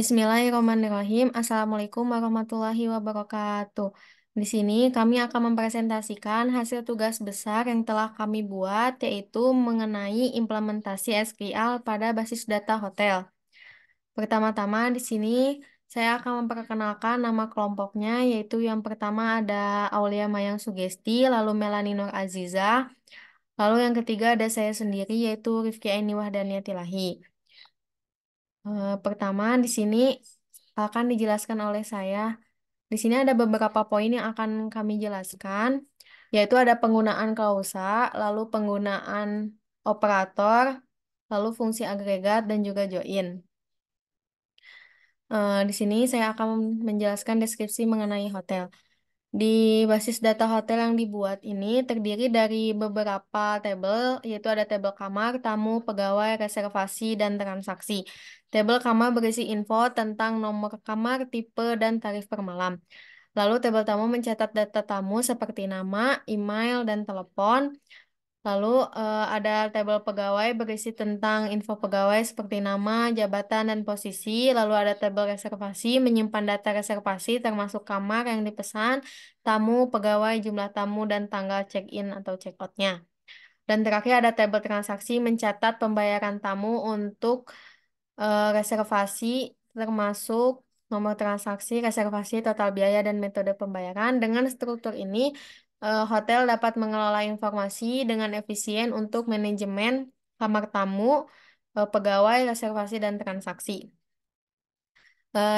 Bismillahirrahmanirrahim. Assalamualaikum warahmatullahi wabarakatuh. Di sini kami akan mempresentasikan hasil tugas besar yang telah kami buat, yaitu mengenai implementasi SQL pada basis data hotel. Pertama-tama di sini saya akan memperkenalkan nama kelompoknya, yaitu yang pertama ada Aulia Mayang Sugesti, lalu Melani Nur Azizah, lalu yang ketiga ada saya sendiri, yaitu Rifki Aini Wahdania Tilahi. Pertama, di sini akan dijelaskan oleh saya. Di sini ada beberapa poin yang akan kami jelaskan, yaitu ada penggunaan klausa, lalu penggunaan operator, lalu fungsi agregat, dan juga join. Di sini saya akan menjelaskan deskripsi mengenai hotel. Di basis data hotel yang dibuat ini terdiri dari beberapa tabel, yaitu ada tabel kamar, tamu, pegawai, reservasi, dan transaksi. Tabel kamar berisi info tentang nomor kamar, tipe, dan tarif per malam. Lalu tabel tamu mencatat data tamu seperti nama, email, dan telepon. Lalu ada tabel pegawai berisi tentang info pegawai seperti nama, jabatan, dan posisi. Lalu ada tabel reservasi menyimpan data reservasi termasuk kamar yang dipesan, tamu, pegawai, jumlah tamu, dan tanggal check-in atau check-out-nya. Dan terakhir ada tabel transaksi mencatat pembayaran tamu untuk reservasi termasuk nomor transaksi, reservasi, total biaya, dan metode pembayaran. Dengan struktur ini, hotel dapat mengelola informasi dengan efisien untuk manajemen kamar tamu, pegawai, reservasi, dan transaksi.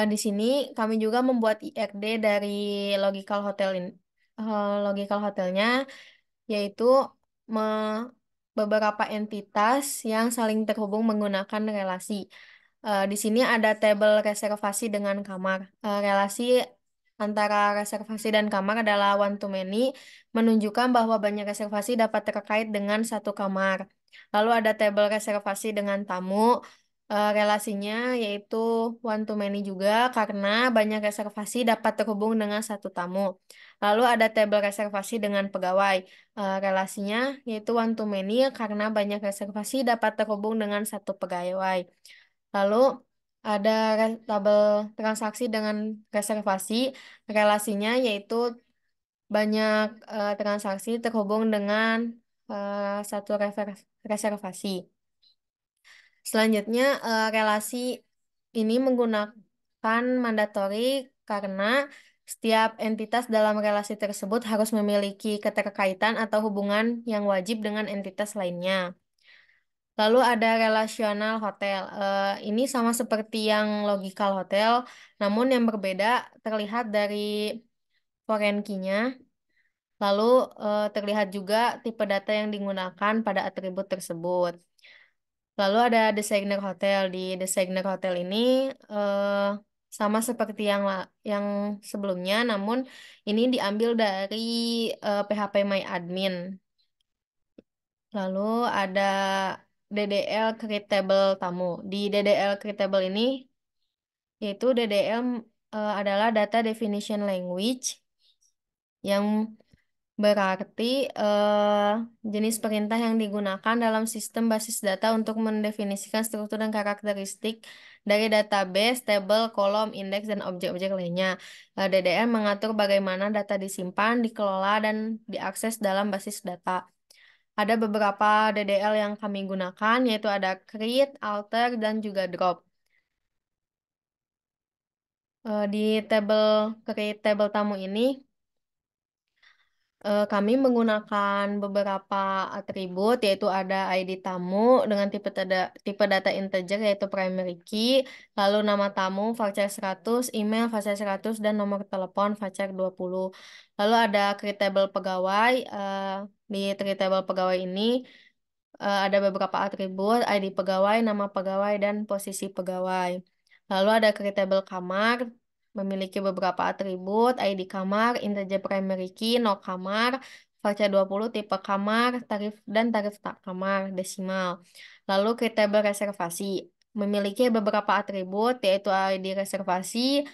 Di sini kami juga membuat IRD dari logical hotel ini, logical hotelnya, yaitu beberapa entitas yang saling terhubung menggunakan relasi. Di sini ada tabel reservasi dengan kamar. Relasi antara reservasi dan kamar adalah one to many, menunjukkan bahwa banyak reservasi dapat terkait dengan satu kamar. Lalu ada tabel reservasi dengan tamu. Relasinya yaitu one to many juga karena banyak reservasi dapat terhubung dengan satu tamu. Lalu ada tabel reservasi dengan pegawai. Relasinya yaitu one to many karena banyak reservasi dapat terhubung dengan satu pegawai. Lalu ada tabel transaksi dengan reservasi. Relasinya yaitu banyak transaksi terhubung dengan satu reservasi. Selanjutnya, relasi ini menggunakan mandatori karena setiap entitas dalam relasi tersebut harus memiliki keterkaitan atau hubungan yang wajib dengan entitas lainnya. Lalu ada relasional hotel. Ini sama seperti yang logical hotel, namun yang berbeda terlihat dari foreign key-nya. Lalu terlihat juga tipe data yang digunakan pada atribut tersebut. Lalu ada designer hotel. Di designer hotel ini eh, sama seperti yang sebelumnya, namun ini diambil dari PHP My Admin. Lalu ada DDL create table tamu. Di DDL create table ini, yaitu DDL adalah data definition language yang berarti jenis perintah yang digunakan dalam sistem basis data untuk mendefinisikan struktur dan karakteristik dari database, tabel, kolom, indeks, dan objek-objek lainnya. DDL mengatur bagaimana data disimpan, dikelola, dan diakses dalam basis data. Ada beberapa DDL yang kami gunakan, yaitu ada create, alter, dan juga drop. Di create table tamu ini, kami menggunakan beberapa atribut, yaitu ada ID tamu dengan tipe data integer, yaitu primary key, lalu nama tamu, varchar 100, email, varchar 100, dan nomor telepon, varchar 20. Lalu ada create table pegawai. Di create table pegawai ini, ada beberapa atribut, ID pegawai, nama pegawai, dan posisi pegawai. Lalu ada creatable kamar, memiliki beberapa atribut, ID kamar, integer primary key, no kamar, varchar 20, tipe kamar, tarif tak kamar, desimal. Lalu creatable reservasi, memiliki beberapa atribut, yaitu ID reservasi,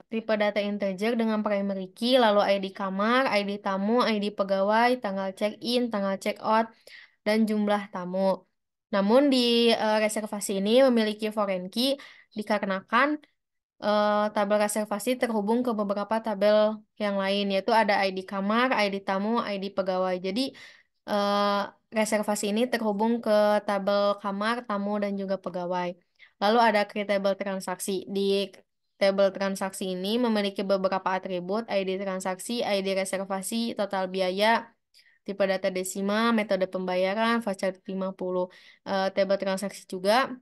tipe data integer dengan primary key, lalu ID kamar, ID tamu, ID pegawai, tanggal check-in, tanggal check-out, dan jumlah tamu. Namun di reservasi ini memiliki foreign key dikarenakan tabel reservasi terhubung ke beberapa tabel yang lain, yaitu ada ID kamar, ID tamu, ID pegawai. Jadi, eh, reservasi ini terhubung ke tabel kamar, tamu, dan juga pegawai. Lalu ada create table transaksi. Di tabel transaksi ini memiliki beberapa atribut, ID transaksi, ID reservasi, total biaya, tipe data desima, metode pembayaran, voucher 50. Tabel transaksi juga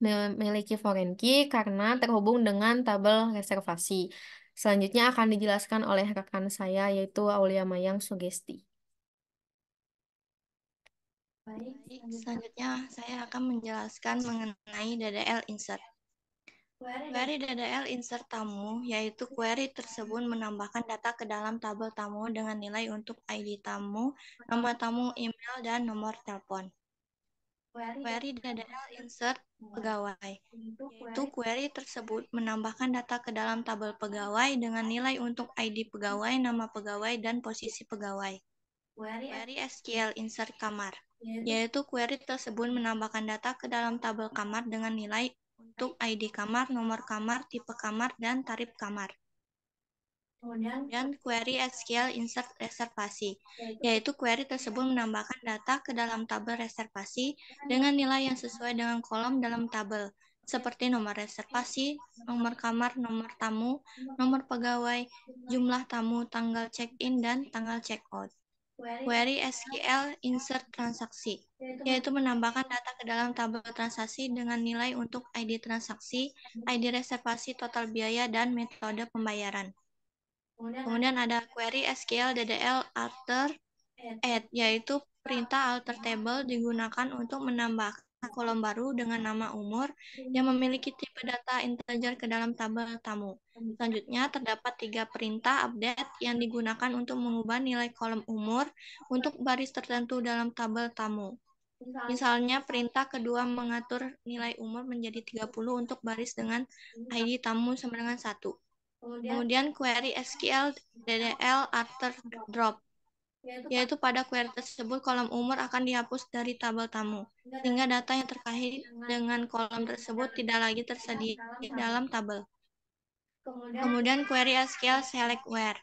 memiliki foreign key karena terhubung dengan tabel reservasi. Selanjutnya akan dijelaskan oleh rekan saya yaitu Aulia Mayang Sugesti. Baik, selanjutnya saya akan menjelaskan mengenai DDL insert. Query DDL insert tamu, yaitu query tersebut menambahkan data ke dalam tabel tamu dengan nilai untuk ID tamu, nomor tamu email, dan nomor telepon. Query DDL insert pegawai, yaitu query tersebut menambahkan data ke dalam tabel pegawai dengan nilai untuk ID pegawai, nama pegawai, dan posisi pegawai. Query SQL insert kamar, yaitu query tersebut menambahkan data ke dalam tabel kamar dengan nilai untuk ID kamar, nomor kamar, tipe kamar, dan tarif kamar. Kemudian query SQL insert reservasi, yaitu query tersebut menambahkan data ke dalam tabel reservasi dengan nilai yang sesuai dengan kolom dalam tabel, seperti nomor reservasi, nomor kamar, nomor tamu, nomor pegawai, jumlah tamu, tanggal check-in, dan tanggal check-out. Query SQL insert transaksi, yaitu menambahkan data ke dalam tabel transaksi dengan nilai untuk ID transaksi, ID reservasi, total biaya, dan metode pembayaran. Kemudian ada query SQL DDL alter add, yaitu perintah alter table digunakan untuk menambahkan kolom baru dengan nama umur yang memiliki tipe data integer ke dalam tabel tamu. Selanjutnya, terdapat 3 perintah update yang digunakan untuk mengubah nilai kolom umur untuk baris tertentu dalam tabel tamu. Misalnya, perintah kedua mengatur nilai umur menjadi 30 untuk baris dengan ID tamu sama dengan 1. Kemudian query SQL DDL after drop, yaitu pada query tersebut kolom umur akan dihapus dari tabel tamu, sehingga data yang terkait dengan kolom tersebut tidak lagi tersedia dalam tabel. Kemudian query SQL select where,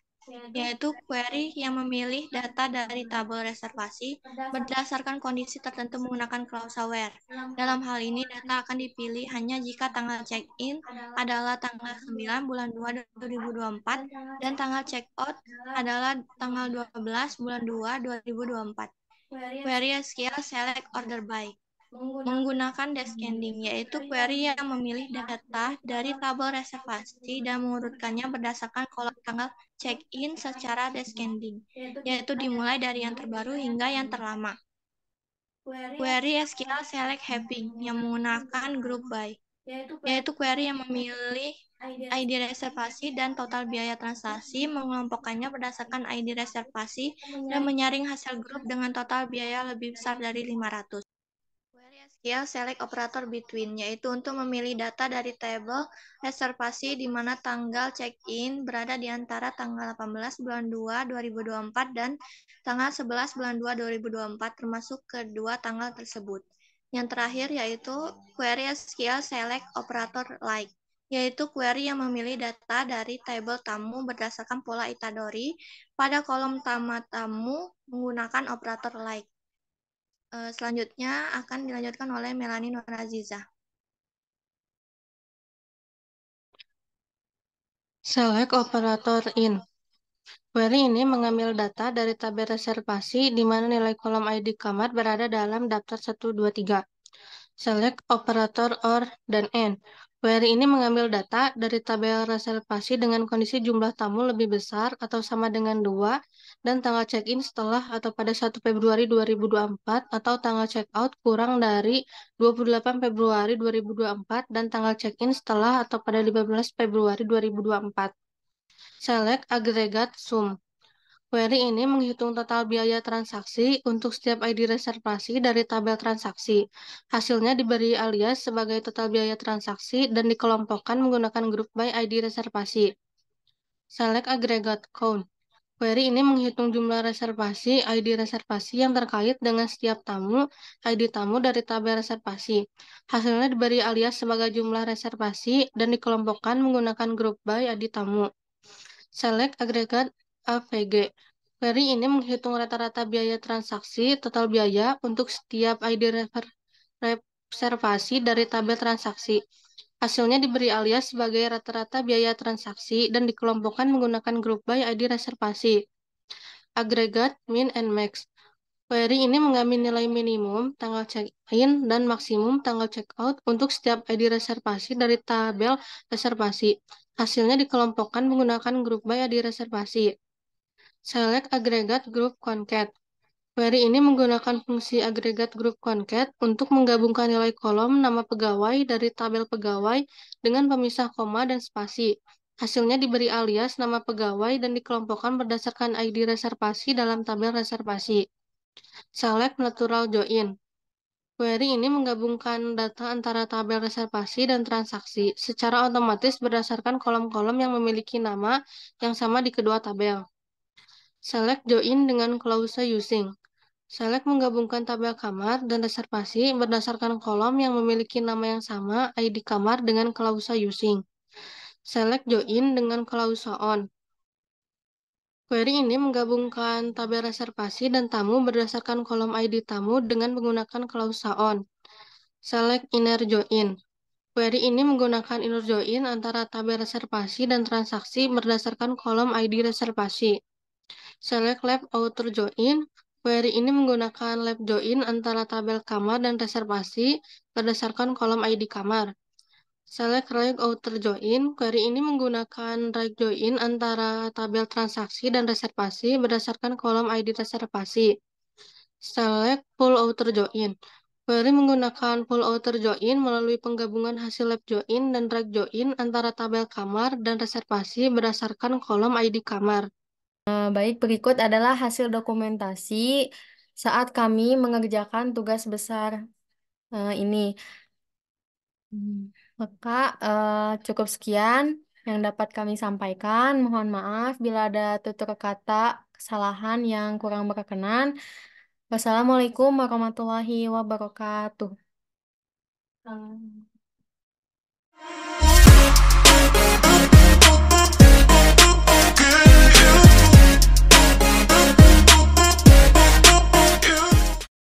yaitu query yang memilih data dari tabel reservasi berdasarkan kondisi tertentu menggunakan klausa where. Dalam hal ini, data akan dipilih hanya jika tanggal check-in adalah tanggal 9 bulan 2 2024 dan tanggal check-out adalah tanggal 12 bulan 2 2024. Query SQL select order by menggunakan descending, yaitu query yang memilih data dari tabel reservasi dan mengurutkannya berdasarkan kolom tanggal check-in secara descending, yaitu dimulai dari yang terbaru hingga yang terlama. Query SQL select having yang menggunakan group by, yaitu query yang memilih ID reservasi dan total biaya transaksi, mengelompokkannya berdasarkan ID reservasi dan menyaring hasil grup dengan total biaya lebih besar dari 500. Query SQL select operator between, yaitu untuk memilih data dari tabel reservasi di mana tanggal check-in berada di antara tanggal 18 bulan 2 2024 dan tanggal 11 bulan 2 2024 termasuk kedua tanggal tersebut. Yang terakhir yaitu query SQL select operator like, yaitu query yang memilih data dari tabel tamu berdasarkan pola Itadori pada kolom nama tamu menggunakan operator like. Selanjutnya akan dilanjutkan oleh Melanie Norazizah. Select operator in. Query ini mengambil data dari tabel reservasi di mana nilai kolom ID kamar berada dalam daftar 1, 2, 3. Select operator or dan and. Query ini mengambil data dari tabel reservasi dengan kondisi jumlah tamu lebih besar atau sama dengan 2 dan tanggal check-in setelah atau pada 1 Februari 2024 atau tanggal check-out kurang dari 28 Februari 2024 dan tanggal check-in setelah atau pada 15 Februari 2024. Select aggregate sum. Query ini menghitung total biaya transaksi untuk setiap ID reservasi dari tabel transaksi. Hasilnya diberi alias sebagai total biaya transaksi dan dikelompokkan menggunakan grup by ID reservasi. Select aggregate count. Query ini menghitung jumlah reservasi, ID reservasi yang terkait dengan setiap tamu, ID tamu dari tabel reservasi. Hasilnya diberi alias sebagai jumlah reservasi dan dikelompokkan menggunakan grup by ID tamu. Select agregat AVG. Query ini menghitung rata-rata biaya transaksi, total biaya untuk setiap ID reservasi dari tabel transaksi. Hasilnya diberi alias sebagai rata-rata biaya transaksi dan dikelompokkan menggunakan grup by ID reservasi. Agregat min and max. Query ini mengambil nilai minimum, tanggal check-in, dan maksimum tanggal check-out untuk setiap ID reservasi dari tabel reservasi. Hasilnya dikelompokkan menggunakan grup by ID reservasi. Select agregat group concat. Query ini menggunakan fungsi agregat group concat untuk menggabungkan nilai kolom nama pegawai dari tabel pegawai dengan pemisah koma dan spasi. Hasilnya diberi alias nama pegawai dan dikelompokkan berdasarkan ID reservasi dalam tabel reservasi. Select natural join. Query ini menggabungkan data antara tabel reservasi dan transaksi secara otomatis berdasarkan kolom-kolom yang memiliki nama yang sama di kedua tabel. Select join dengan klausa using. Select menggabungkan tabel kamar dan reservasi berdasarkan kolom yang memiliki nama yang sama ID kamar dengan klausa using. Select join dengan klausa on. Query ini menggabungkan tabel reservasi dan tamu berdasarkan kolom ID tamu dengan menggunakan klausa on. Select inner join. Query ini menggunakan inner join antara tabel reservasi dan transaksi berdasarkan kolom ID reservasi. Select left outer join. Query ini menggunakan left join antara tabel kamar dan reservasi berdasarkan kolom ID kamar. Select right outer join. Query ini menggunakan right join antara tabel transaksi dan reservasi berdasarkan kolom ID reservasi. Select pull outer join. Query menggunakan pull outer join melalui penggabungan hasil left join dan right join antara tabel kamar dan reservasi berdasarkan kolom ID kamar. Baik, berikut adalah hasil dokumentasi saat kami mengerjakan tugas besar ini. Hmm, Maka cukup sekian yang dapat kami sampaikan. Mohon maaf bila ada tutur kata kesalahan yang kurang berkenan. Wassalamualaikum warahmatullahi wabarakatuh.